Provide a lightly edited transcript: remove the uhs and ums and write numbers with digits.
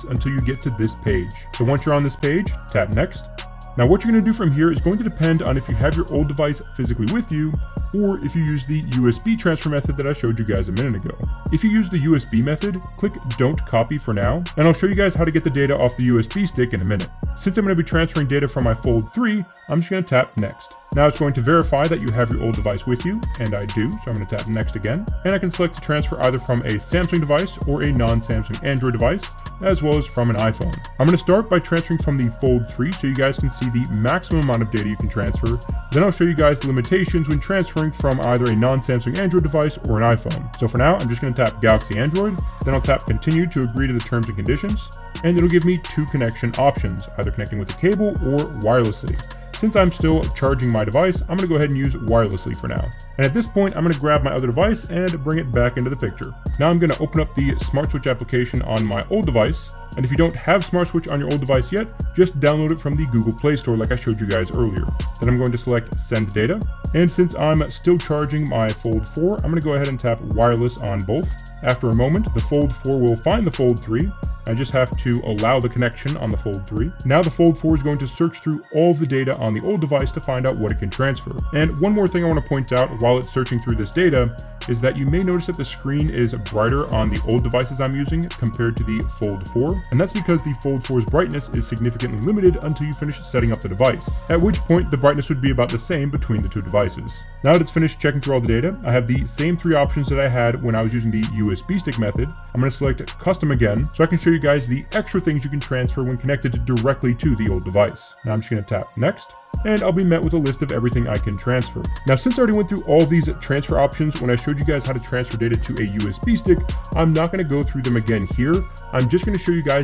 until you get to this page. So once you're on this page, tap next. Now what you're going to do from here is going to depend on if you have your old device physically with you, or if you use the USB transfer method that I showed you guys a minute ago. If you use the USB method, click Don't Copy for now, and I'll show you guys how to get the data off the USB stick in a minute. Since I'm going to be transferring data from my Fold 3, I'm just going to tap Next. Now it's going to verify that you have your old device with you, and I do, so I'm going to tap Next again. And I can select to transfer either from a Samsung device or a non-Samsung Android device, as well as from an iPhone. I'm going to start by transferring from the Fold 3 so you guys can see the maximum amount of data you can transfer. Then I'll show you guys the limitations when transferring from either a non-Samsung Android device or an iPhone. So for now, I'm just going to tap Galaxy Android, then I'll tap Continue to agree to the terms and conditions, and it'll give me two connection options, either connecting with a cable or wirelessly. Since I'm still charging my device, I'm going to go ahead and use wirelessly for now. And at this point, I'm going to grab my other device and bring it back into the picture. Now I'm going to open up the Smart Switch application on my old device. And if you don't have Smart Switch on your old device yet, just download it from the Google Play Store like I showed you guys earlier. Then I'm going to select Send Data. And since I'm still charging my Fold 4, I'm going to go ahead and tap Wireless on both. After a moment, the Fold 4 will find the Fold 3. I just have to allow the connection on the Fold 3. Now the Fold 4 is going to search through all the data on the old device to find out what it can transfer. And one more thing I want to point out while it's searching through this data is that you may notice that the screen is brighter on the old devices I'm using compared to the Fold 4. And that's because the Fold 4's brightness is significantly limited until you finish setting up the device, at which point the brightness would be about the same between the two devices. Now that it's finished checking through all the data, I have the same three options that I had when I was using the USB stick method. I'm going to select Custom again so I can show you guys the extra things you can transfer when connected directly to the old device. Now I'm just going to tap Next, and I'll be met with a list of everything I can transfer. Now since I already went through all these transfer options when I showed you guys how to transfer data to a USB stick, I'm not going to go through them again here. I'm just going to show you guys